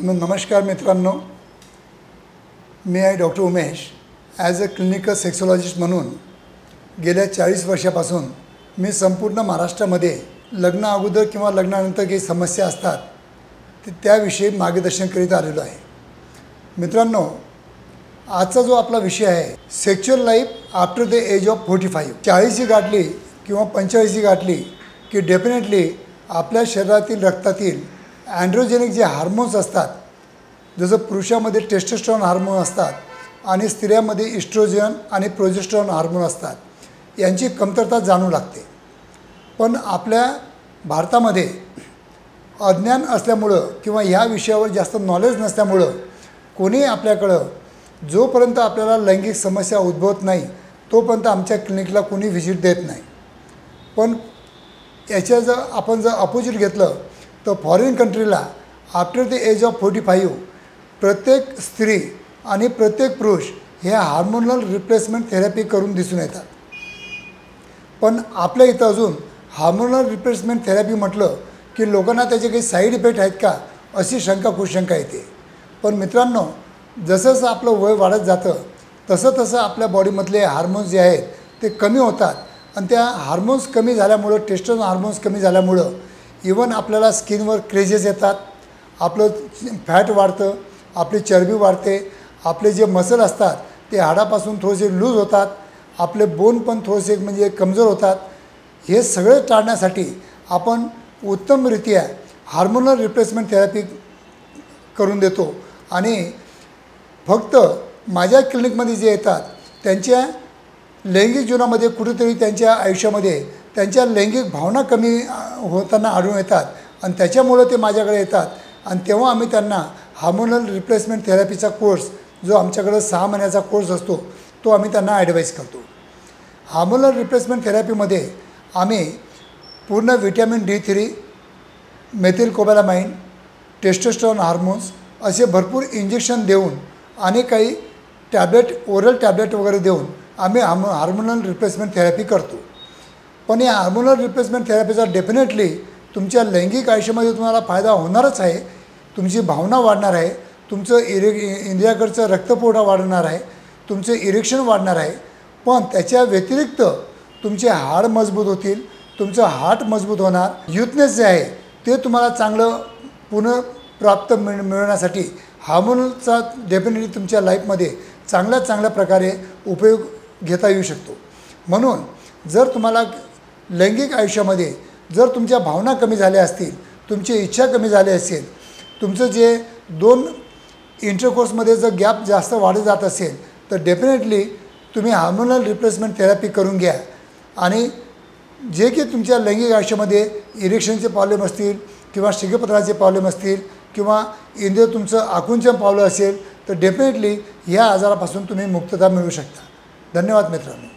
नमस्कार मित्रांनो, मी आहे doctor Umesh. As a clinical sexologist म्हणून गेल्या 40 वर्षापासून मी संपूर्ण महाराष्ट्रामध्ये लग्ना अगोदर किंवा लग्नानंतर काही समस्या असतात त्याविषयी मार्गदर्शन करीत आलेलो आहे। मित्रांनो, आजचा जो आपला विषय आहे sexual life after the age of 45। 40 गाठली किंवा 45 गाठली की डेफिनेटली आपल्या शरीरातील रक्तातील अँड्रोजेनिक जे हार्मोन्स असतात, जसं पुरुषामध्ये टेस्टोस्टेरॉन हार्मोन असतात आणि स्त्रियांमध्ये इस्ट्रोजन आणि प्रोजेस्टेरॉन हार्मोन असतात, यांची कमतरता जाणू लागते। पण आपल्या भारतामध्ये अज्ञान असल्यामुळं किंवा ह्या विषयावर जास्त नॉलेज नसल्यामुळं कोणी आपल्याकडं जोपर्यंत आपल्याला लैंगिक समस्या उद्भवत नाही तोपर्यंत आमच्या क्लिनिकला कोणी व्हिजिट देत नाही। पण याच्या आपण जर अपोजिट घेतलं तर फॉरेन कंट्रीला आफ्टर द एज ऑफ 45 प्रत्येक स्त्री आणि प्रत्येक पुरुष हे हार्मोनल रिप्लेसमेंट थेरपी करून दिसून येतात। पण आपल्या इथं अजून हार्मोनल रिप्लेसमेंट थेरपी म्हटलं की लोकांना त्याचे काही साईड इफेक्ट आहेत का अशी कुशंका येते। पण मित्रांनो, जसं जसं आपलं वय वाढत जातं तसं तसं आपल्या बॉडीमधले हार्मोन्स जे आहेत ते कमी होतात आणि त्या हार्मोन्स कमी झाल्यामुळं, टेस्टोस्टेरॉन हार्मोन्स कमी झाल्यामुळं इवन आपल्याला स्किनवर क्रेजेस येतात, आपलं फॅट वाढतं, आपली चरबी वाढते, आपले जे मसल असतात ते हाडापासून थोडेसे लूज होतात, आपले बोन पण थोडेसे म्हणजे कमजोर होतात। हे सगळे टाळण्यासाठी आपण उत्तमरित्या हार्मोनल रिप्लेसमेंट थेरपी करून देतो। आणि फक्त माझ्या क्लिनिकमध्ये जे येतात त्यांच्या लैंगिक जीवनामध्ये कुठेतरी त्यांच्या आयुष्यामध्ये त्यांच्या लैंगिक भावना कमी होताना आढळून येतात आणि त्याच्यामुळं ते माझ्याकडे येतात आणि तेव्हा आम्ही त्यांना हार्मोनल रिप्लेसमेंट थेरपीचा कोर्स जो आमच्याकडे 6 महिन्याचा कोर्स असतो तो आम्ही त्यांना ॲडवाईस करतो। हार्मोनल रिप्लेसमेंट थेरपीमध्ये आम्ही पूर्ण व्हिटॅमिन D3, मेथिलकोबॅलामाइन, टेस्टोस्टेरॉन हार्मोन्स असे भरपूर इंजेक्शन देऊन आणि काही टॅब्लेट, ओरल टॅब्लेट वगैरे देऊन आम्ही हार्मोनल रिप्लेसमेंट थेरपी करतो। पण या हार्मोनल रिप्लेसमेंट थेरपीचा डेफिनेटली तुमच्या लैंगिक आयुष्यामध्ये तुम्हाला फायदा होणारच आहे। तुमची भावना वाढणार आहे, तुमचं इंद्रियाकडचं रक्तपुरवठा वाढणार आहे, तुमचं इरेक्शन वाढणार आहे। पण त्याच्या व्यतिरिक्त तुमचे हाड मजबूत होतील, तुमचं हार्ट मजबूत होणार, यूथनेस जे आहे ते तुम्हाला चांगलं पुनर्प्राप्त मिळवण्यासाठी हार्मोनलचा डेफिनेटली तुमच्या लाईफमध्ये चांगल्या प्रकारे उपयोग घेता येऊ शकतो। म्हणून जर तुम्हाला लैंगिक आयुष्यामध्ये जर तुमच्या भावना कमी झाल्या असतील, तुमची इच्छा कमी झाली असेल, तुमचं जे 2 इंटरकोर्समध्ये जर गॅप जास्त वाढत जात असेल तर डेफिनेटली तुम्ही हार्मोनल रिप्लेसमेंट थेरपी करून घ्या। आणि जे की तुमच्या लैंगिक आयुष्यामध्ये इरेक्शनचे प्रॉब्लेम असतील किंवा शीघ्रपत्राचे प्रॉब्लेम असतील किंवा इंद्रिय तुमचं आकुंचन पावलं असेल तर डेफिनेटली ह्या आजारापासून तुम्ही मुक्तता मिळवू शकता। धन्यवाद मित्रांनो।